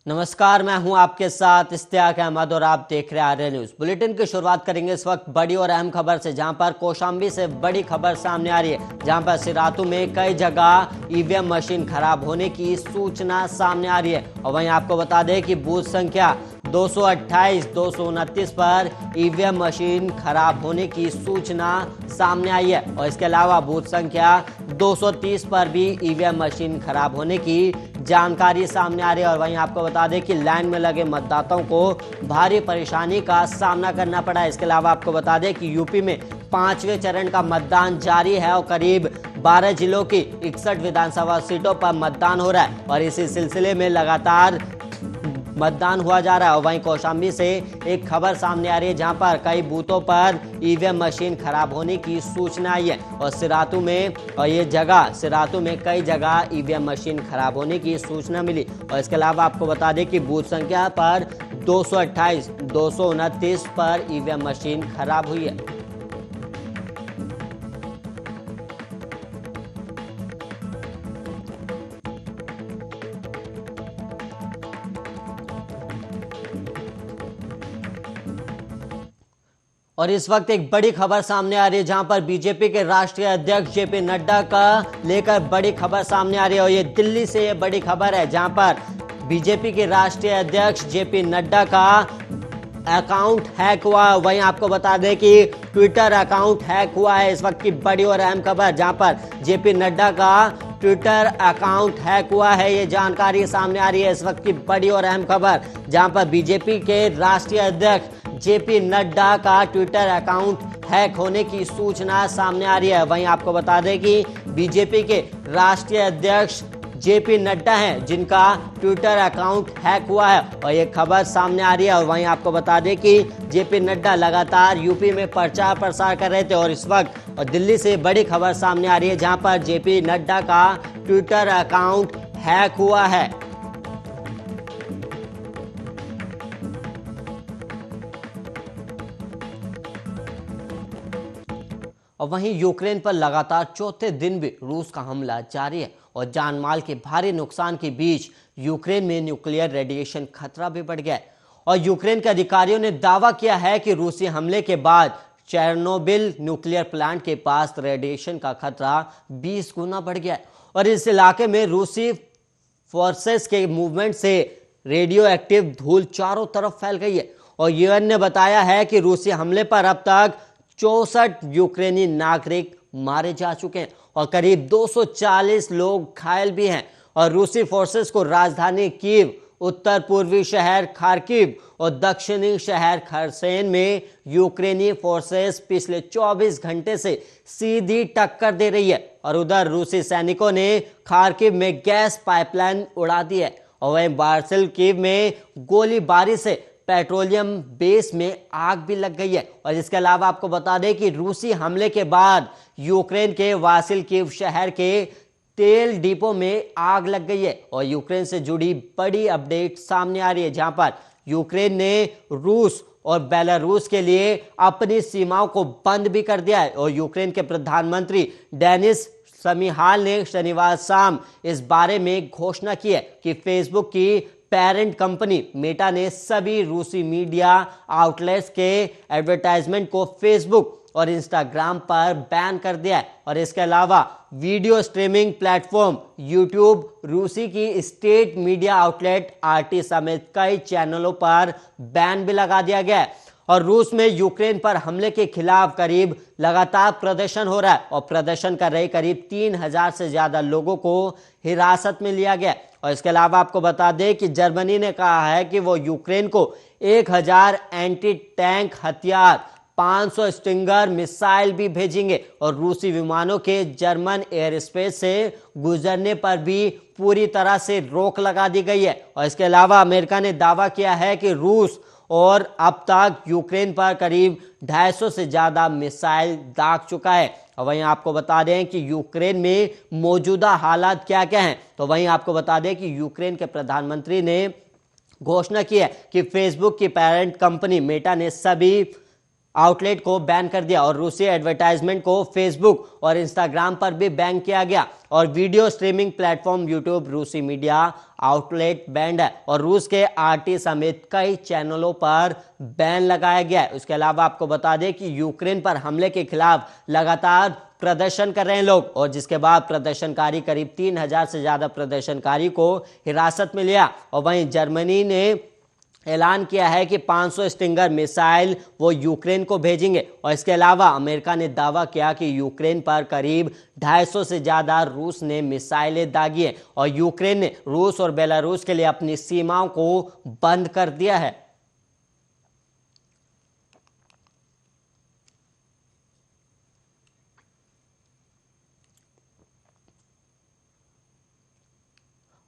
नमस्कार, मैं हूं आपके साथ इश्तियाक अहमद और आप देख रहे हैं आर्य न्यूज। बुलेटिन की शुरुआत करेंगे इस वक्त बड़ी और अहम खबर से, जहां पर कौशाम्बी से बड़ी खबर सामने आ रही है, जहां पर सिरातू में कई जगह ईवीएम मशीन खराब होने की सूचना सामने आ रही है। और वहीं आपको बता दें कि बूथ संख्या 228, 229 पर ईवीएम मशीन खराब होने की सूचना सामने आई है। और इसके अलावा बूथ संख्या 230 पर भी ईवीएम मशीन खराब होने की जानकारी सामने आ रही है। और वहीं आपको बता दें कि लाइन में लगे मतदाताओं को भारी परेशानी का सामना करना पड़ा है। इसके अलावा आपको बता दें कि यूपी में 5वें चरण का मतदान जारी है और करीब 12 जिलों की 61 विधानसभा सीटों पर मतदान हो रहा है और इसी सिलसिले में लगातार मतदान हुआ जा रहा है। और वहीं कौशाम्बी से एक खबर सामने आ रही है, जहां पर कई बूथों पर ईवीएम मशीन खराब होने की सूचना आई है। और सिरातू में सिरातू में कई जगह ईवीएम मशीन खराब होने की सूचना मिली। और इसके अलावा आपको बता दें कि बूथ संख्या पर 228, 229 पर ईवीएम मशीन खराब हुई है। और इस वक्त एक बड़ी खबर सामने आ रही है, जहां पर बीजेपी के राष्ट्रीय अध्यक्ष जेपी नड्डा का लेकर बड़ी खबर सामने आ रही है। और ये दिल्ली से ये बड़ी खबर है, जहां पर बीजेपी के राष्ट्रीय अध्यक्ष जेपी नड्डा का अकाउंट हैक हुआ। वहीं आपको बता दें कि ट्विटर अकाउंट हैक हुआ है। इस वक्त की बड़ी और अहम खबर, जहां पर जेपी नड्डा का ट्विटर अकाउंट हैक हुआ है, ये जानकारी सामने आ रही है। इस वक्त की बड़ी और अहम खबर, जहां पर बीजेपी के राष्ट्रीय अध्यक्ष जेपी नड्डा का ट्विटर अकाउंट हैक होने की सूचना सामने आ रही है। वहीं आपको बता दें कि बीजेपी के राष्ट्रीय अध्यक्ष जेपी नड्डा हैं, जिनका ट्विटर अकाउंट हैक हुआ है और ये खबर सामने आ रही है। और वहीं आपको बता दें कि जेपी नड्डा लगातार यूपी में प्रचार प्रसार कर रहे थे और इस वक्त और दिल्ली से बड़ी खबर सामने आ रही है, जहां पर जेपी नड्डा का ट्विटर अकाउंट हैक हुआ है। और वहीं यूक्रेन पर लगातार चौथे दिन भी रूस का हमला जारी है और जानमाल के भारी नुकसान के बीच यूक्रेन में न्यूक्लियर रेडिएशन खतरा भी बढ़ गया है। और यूक्रेन के अधिकारियों ने दावा किया है कि रूसी हमले के बाद चेर्नोबिल न्यूक्लियर प्लांट के पास रेडिएशन का खतरा 20 गुना बढ़ गया है और इस इलाके में रूसी फोर्सेस के मूवमेंट से रेडियो एक्टिव धूल चारों तरफ फैल गई है। और यूएन ने बताया है कि रूसी हमले पर अब तक 64 यूक्रेनी नागरिक मारे जा चुके हैं और करीब 240 लोग घायल भी हैं। और रूसी फोर्सेस को राजधानी कीव, उत्तर पूर्वी शहर खार्किव और दक्षिणी शहर खरसेन में यूक्रेनी फोर्सेस पिछले 24 घंटे से सीधी टक्कर दे रही है। और उधर रूसी सैनिकों ने खार्किव में गैस पाइपलाइन उड़ा दी है और वहीं बार्सिलकीव में गोलीबारी से पेट्रोलियम बेस में आग भी लग गई है। और इसके अलावा आपको बता दें कि रूसी हमले के बाद यूक्रेन के वासिलकीव शहर के तेल डिपो में आग लग गई है और यूक्रेन से जुड़ी बड़ी अपडेट सामने आ रही है, जहां पर यूक्रेन ने रूस और बेलारूस के लिए अपनी सीमाओं को बंद भी कर दिया है। और यूक्रेन के प्रधानमंत्री डेनिस शमिहाल ने शनिवार शाम इस बारे में घोषणा की है कि फेसबुक की पेरेंट कंपनी मेटा ने सभी रूसी मीडिया आउटलेट्स के एडवर्टाइजमेंट को फेसबुक और इंस्टाग्राम पर बैन कर दिया है। और इसके अलावा वीडियो स्ट्रीमिंग प्लेटफॉर्म यूट्यूब, रूसी की स्टेट मीडिया आउटलेट आरटी समेत कई चैनलों पर बैन भी लगा दिया गया है। और रूस में यूक्रेन पर हमले के खिलाफ करीब लगातार प्रदर्शन हो रहा है और प्रदर्शन कर रहे करीब 3000 से ज्यादा लोगों को हिरासत में लिया गया। और इसके अलावा आपको बता दें कि जर्मनी ने कहा है कि वो यूक्रेन को 1000 एंटी टैंक हथियार, 500 स्टिंगर मिसाइल भी भेजेंगे और रूसी विमानों के जर्मन एयर स्पेस से गुजरने पर भी पूरी तरह से रोक लगा दी गई है। और इसके अलावा अमेरिका ने दावा किया है कि रूस और अब तक यूक्रेन पर करीब 250 से ज्यादा मिसाइल दाग चुका है। और वहीं आपको बता दें कि यूक्रेन में मौजूदा हालात क्या क्या हैं, तो वहीं आपको बता दें कि यूक्रेन के प्रधानमंत्री ने घोषणा की है कि फेसबुक की पेरेंट कंपनी मेटा ने सभी आउटलेट को बैन कर दिया और रूसी एडवर्टाइजमेंट को फेसबुक और इंस्टाग्राम पर भी बैन किया गया और वीडियो स्ट्रीमिंग प्लेटफॉर्म यूट्यूब रूसी मीडिया आउटलेट बैंड है और रूस के आरटी समेत कई चैनलों पर बैन लगाया गया है। उसके अलावा आपको बता दें कि यूक्रेन पर हमले के खिलाफ लगातार प्रदर्शन कर रहे हैं लोग और जिसके बाद प्रदर्शनकारी करीब 3000 से ज्यादा प्रदर्शनकारी को हिरासत में लिया और वहीं जर्मनी ने ऐलान किया है कि 500 स्टिंगर मिसाइल वो यूक्रेन को भेजेंगे और इसके अलावा अमेरिका ने दावा किया कि यूक्रेन पर करीब 250 से ज्यादा रूस ने मिसाइलें दागी हैं और यूक्रेन ने रूस और बेलारूस के लिए अपनी सीमाओं को बंद कर दिया है।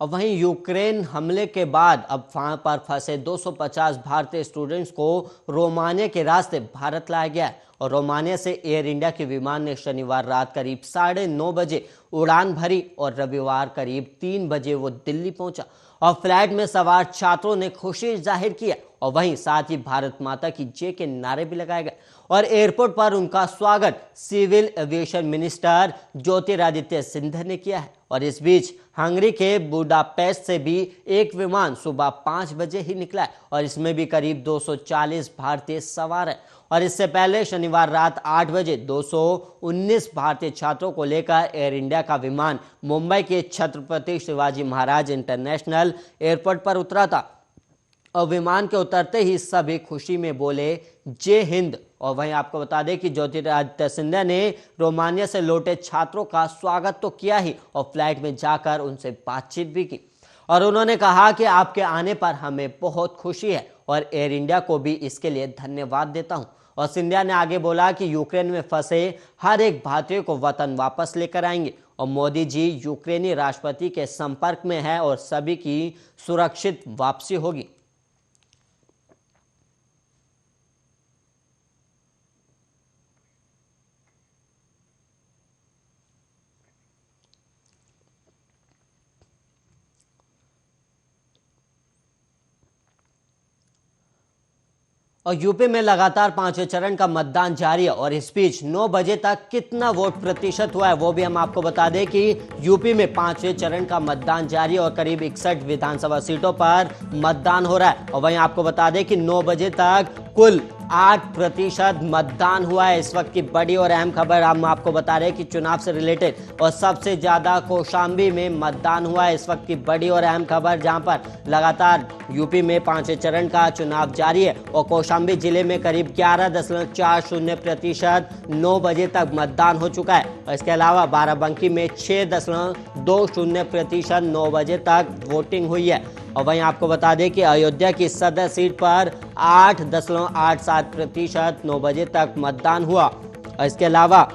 और वहीं यूक्रेन हमले के बाद अब वहां पर फंसे 250 भारतीय स्टूडेंट्स को रोमानिया के रास्ते भारत लाया गया है और रोमानिया से एयर इंडिया के विमान ने शनिवार रात करीब 9:30 बजे उड़ान भरी और रविवार करीब 3 बजे वो दिल्ली पहुंचा और फ्लाइट में सवार छात्रों ने खुशी जाहिर किया और वहीं साथ ही भारत माता की जय के नारे भी लगाए गए और एयरपोर्ट पर उनका स्वागत civil aviation minister Jyotiraditya Scindia ने किया है। और इस बीच हंगरी के बुडापेस्ट से भी एक विमान सुबह 5 बजे ही निकला है और इसमें भी करीब 240 भारतीय सवार हैं और इससे पहले शनिवार रात 8 बजे 219 भारतीय छात्रों को लेकर एयर इंडिया का विमान मुंबई के छत्रपति शिवाजी महाराज इंटरनेशनल एयरपोर्ट पर उतरा था और विमान के उतरते ही सभी खुशी में बोले जय हिंद। और वहीं आपको बता दें कि ज्योतिरादित्य सिंधिया ने रोमानिया से लौटे छात्रों का स्वागत तो किया ही और फ्लाइट में जाकर उनसे बातचीत भी की और उन्होंने कहा कि आपके आने पर हमें बहुत खुशी है और एयर इंडिया को भी इसके लिए धन्यवाद देता हूं। और सिंधिया ने आगे बोला कि यूक्रेन में फंसे हर एक भारतीय को वतन वापस लेकर आएंगे और मोदी जी यूक्रेनी राष्ट्रपति के संपर्क में है और सभी की सुरक्षित वापसी होगी। और यूपी में लगातार 5वें चरण का मतदान जारी है और इस बीच 9 बजे तक कितना वोट प्रतिशत हुआ है वो भी हम आपको बता दें कि यूपी में 5वें चरण का मतदान जारी है और करीब 61 विधानसभा सीटों पर मतदान हो रहा है और वहीं आपको बता दें कि 9 बजे तक कुल 8% मतदान हुआ है। इस वक्त की बड़ी और अहम खबर हम आपको बता रहे हैं कि चुनाव से रिलेटेड और सबसे ज्यादा कौशाम्बी में मतदान हुआ है। इस वक्त की बड़ी और अहम खबर जहां पर लगातार यूपी में 5वें चरण का चुनाव जारी है और कौशाम्बी जिले में करीब 11.40% 9 बजे तक मतदान हो चुका है और इसके अलावा बाराबंकी में 6.20% 9 बजे तक वोटिंग हुई है और वहीं आपको बता दें कि अयोध्या की सदर सीट पर 8.87% 9 बजे तक मतदान हुआ और इसके अलावा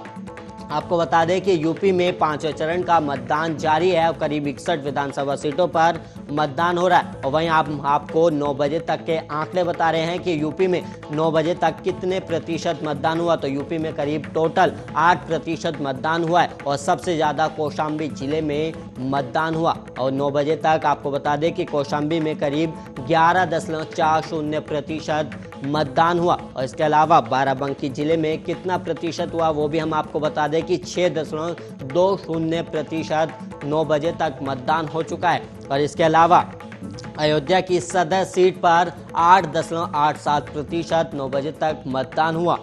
आपको बता दें कि यूपी में 5वें चरण का मतदान जारी है और करीब 61 विधानसभा सीटों पर मतदान हो रहा है और वहीं आपको 9 बजे तक के आंकड़े बता रहे हैं कि यूपी में 9 बजे तक कितने प्रतिशत मतदान हुआ। तो यूपी में करीब टोटल 8% मतदान हुआ है और सबसे ज़्यादा कौशाम्बी जिले में मतदान हुआ और 9 बजे तक आपको बता दें कि कौशाम्बी में करीब 11.40% मतदान हुआ और इसके अलावा बाराबंकी जिले में कितना प्रतिशत हुआ वो भी हम आपको बता दें कि 6.20% 9 बजे तक मतदान हो चुका है और इसके अलावा अयोध्या की सदर सीट पर 8.87% 9 बजे तक मतदान हुआ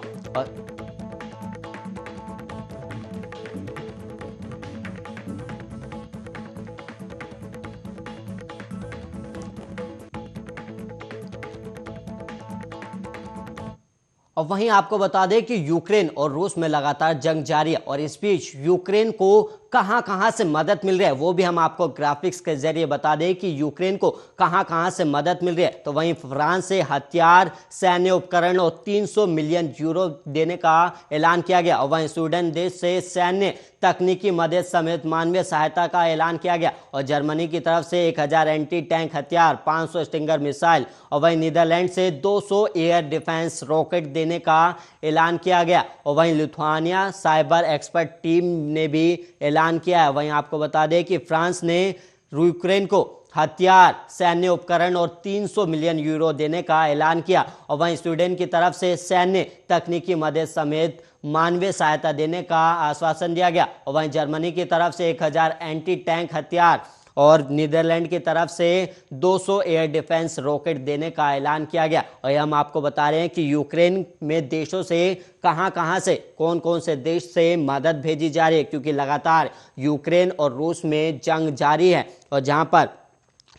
और वहीं आपको बता दें कि यूक्रेन और रूस में लगातार जंग जारी है और इस बीच यूक्रेन को कहां से मदद मिल रही है वो भी हम आपको ग्राफिक्स के जरिए बता दें कि यूक्रेन को कहां से मदद मिल रही है। तो वहीं फ्रांस से हथियार सैन्य उपकरण और 300 मिलियन यूरो देने का ऐलान किया गया और वहीं स्वीडन देश से सैन्य तकनीकी मदद समेत मानवीय सहायता का ऐलान किया गया और जर्मनी की तरफ से 1000 एंटी टैंक हथियार, 500 स्टिंगर मिसाइल और वहीं नीदरलैंड से 200 एयर डिफेंस रॉकेट देने का ऐलान किया गया और वहीं लिथुआनिया साइबर एक्सपर्ट टीम ने भी ऐलान किया है। वहीं आपको बता दें कि फ्रांस ने यूक्रेन को हथियार, सैन्य उपकरण और 300 मिलियन यूरो देने का ऐलान किया। और वहीं स्वीडन की तरफ से सैन्य तकनीकी मदद समेत मानवीय सहायता देने का आश्वासन दिया गया। और वहीं जर्मनी की तरफ से 1000 एंटी टैंक हथियार और नीदरलैंड की तरफ से 200 एयर डिफेंस रॉकेट देने का ऐलान किया गया। और ये हम आपको बता रहे हैं कि यूक्रेन में देशों से कहां से कौन कौन से देश से मदद भेजी जा रही है, क्योंकि लगातार यूक्रेन और रूस में जंग जारी है और जहां पर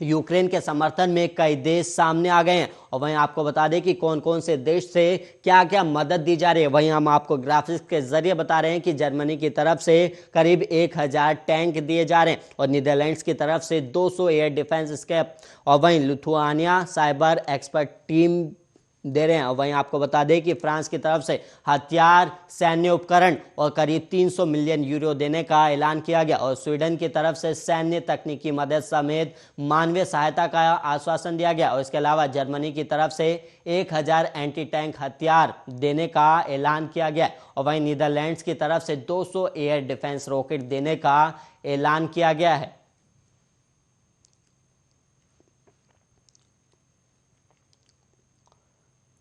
यूक्रेन के समर्थन में कई देश सामने आ गए हैं। और वहीं आपको बता दें कि कौन कौन से देश से क्या क्या मदद दी जा रही है। वहीं हम आपको ग्राफिक्स के जरिए बता रहे हैं कि जर्मनी की तरफ से करीब 1000 टैंक दिए जा रहे हैं और नीदरलैंड्स की तरफ से 200 एयर डिफेंस स्केप और वहीं लिथुआनिया साइबर एक्सपर्ट टीम दे रहे हैं। और वहीं आपको बता दें कि फ्रांस की तरफ से हथियार, सैन्य उपकरण और करीब 300 मिलियन यूरो देने का ऐलान किया गया। और स्वीडन की तरफ से सैन्य तकनीकी मदद समेत मानवीय सहायता का आश्वासन दिया गया। और इसके अलावा जर्मनी की तरफ से 1000 एंटी टैंक हथियार देने का ऐलान किया गया। और वहीं नीदरलैंड्स की तरफ से 200 एयर डिफेंस रॉकेट देने का ऐलान किया गया है।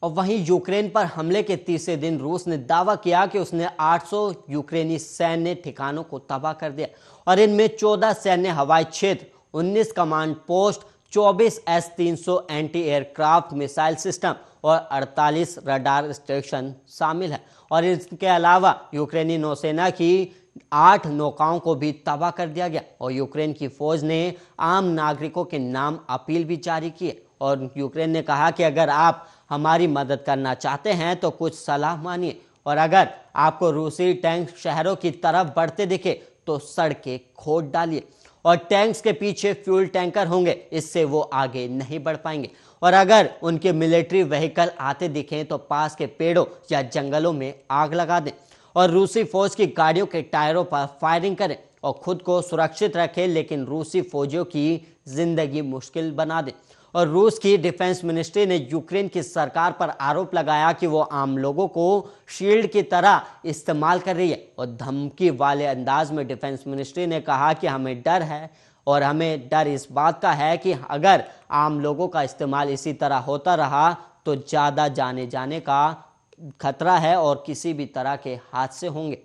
और वहीं यूक्रेन पर हमले के तीसरे दिन रूस ने दावा किया कि उसने 800 यूक्रेनी सैन्य ठिकानों को तबाह कर दिया और इनमें 14 सैन्य हवाई क्षेत्र, 19 command post, 24 S-300 anti aircraft missile system और 48 रडार स्टेशन शामिल है। और इसके अलावा यूक्रेनी नौसेना की 8 नौकाओं को भी तबाह कर दिया गया। और यूक्रेन की फौज ने आम नागरिकों के नाम अपील भी जारी की है। और यूक्रेन ने कहा कि अगर आप हमारी मदद करना चाहते हैं तो कुछ सलाह मानिए, और अगर आपको रूसी टैंक शहरों की तरफ बढ़ते दिखे तो सड़कें खोद डालिए। और टैंक्स के पीछे फ्यूल टैंकर होंगे, इससे वो आगे नहीं बढ़ पाएंगे। और अगर उनके मिलिट्री व्हीकल आते दिखें तो पास के पेड़ों या जंगलों में आग लगा दें। और रूसी फौज की गाड़ियों के टायरों पर फायरिंग करें और खुद को सुरक्षित रखें, लेकिन रूसी फौजियों की जिंदगी मुश्किल बना दें। और रूस की डिफेंस मिनिस्ट्री ने यूक्रेन की सरकार पर आरोप लगाया कि वो आम लोगों को शील्ड की तरह इस्तेमाल कर रही है। और धमकी वाले अंदाज में डिफेंस मिनिस्ट्री ने कहा कि हमें डर है, और हमें डर इस बात का है कि अगर आम लोगों का इस्तेमाल इसी तरह होता रहा तो ज़्यादा जाने का खतरा है और किसी भी तरह के हादसे होंगे।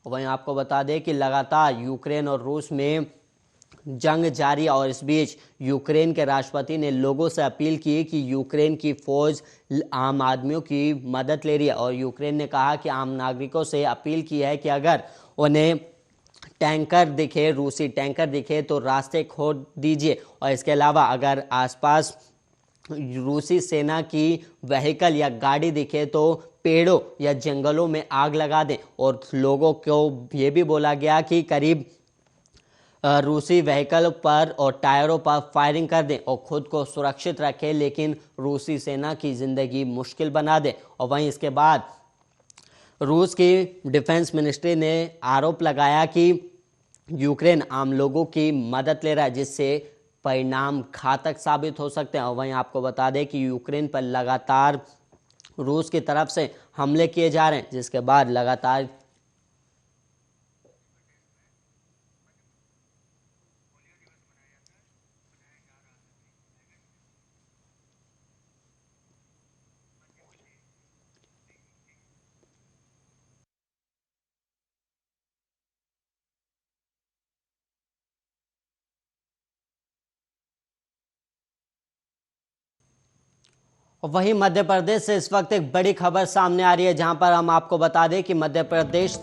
वहीं आपको बता दें कि लगातार यूक्रेन और रूस में जंग जारी है और इस बीच यूक्रेन के राष्ट्रपति ने लोगों से अपील की कि यूक्रेन की फौज आम आदमियों की मदद ले रही है। और यूक्रेन ने कहा कि आम नागरिकों से अपील की है कि अगर उन्हें टैंकर दिखे, रूसी टैंकर दिखे तो रास्ते खोद दीजिए। और इसके अलावा अगर आसपास रूसी सेना की व्हीकल या गाड़ी दिखे तो पेड़ों या जंगलों में आग लगा दें। और लोगों को ये भी बोला गया कि करीब रूसी व्हीकल पर और टायरों पर फायरिंग कर दें और खुद को सुरक्षित रखें, लेकिन रूसी सेना की ज़िंदगी मुश्किल बना दें। और वहीं इसके बाद रूस की डिफेंस मिनिस्ट्री ने आरोप लगाया कि यूक्रेन आम लोगों की मदद ले रहा है, जिससे परिणाम घातक साबित हो सकते हैं। और वहीं आपको बता दें कि यूक्रेन पर लगातार रूस की तरफ से हमले किए जा रहे हैं, जिसके बाद लगातार वहीं मध्य प्रदेश से इस वक्त एक बड़ी खबर सामने आ रही है, जहां पर हम आपको बता दें कि मध्य प्रदेश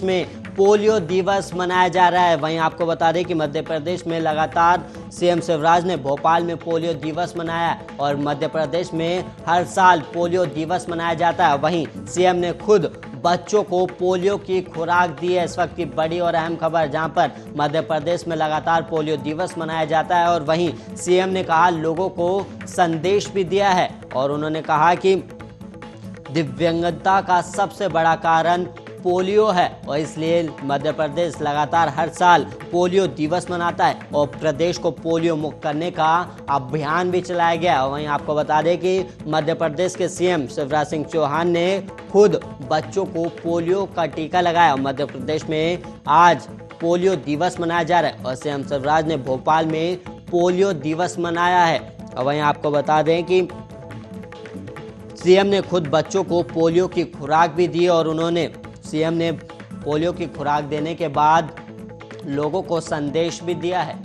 में पोलियो दिवस मनाया जा रहा है। वहीं आपको बता दें कि मध्य प्रदेश में लगातार सीएम शिवराज ने भोपाल में पोलियो दिवस मनाया और मध्य प्रदेश में हर साल पोलियो दिवस मनाया जाता है। वहीं सीएम ने खुद बच्चों को पोलियो की खुराक दी है। इस वक्त की बड़ी और अहम खबर, जहां पर मध्य प्रदेश में लगातार पोलियो दिवस मनाया जाता है और वहीं सीएम ने कहा, लोगों को संदेश भी दिया है और उन्होंने कहा कि दिव्यांगता का सबसे बड़ा कारण पोलियो है और इसलिए मध्य प्रदेश लगातार हर साल पोलियो दिवस मनाता है और प्रदेश को पोलियो मुक्त करने का अभियान भी चलाया गया। और वहीं आपको बता दें कि मध्य प्रदेश के सीएम शिवराज सिंह चौहान ने खुद बच्चों को पोलियो का टीका लगाया। मध्य प्रदेश में आज पोलियो दिवस मनाया जा रहा है और सीएम शिवराज ने भोपाल में पोलियो दिवस मनाया है। और वहीं आपको बता दें कि सीएम ने खुद बच्चों को पोलियो की खुराक भी दी और सीएम ने पोलियो की खुराक देने के बाद लोगों को संदेश भी दिया है।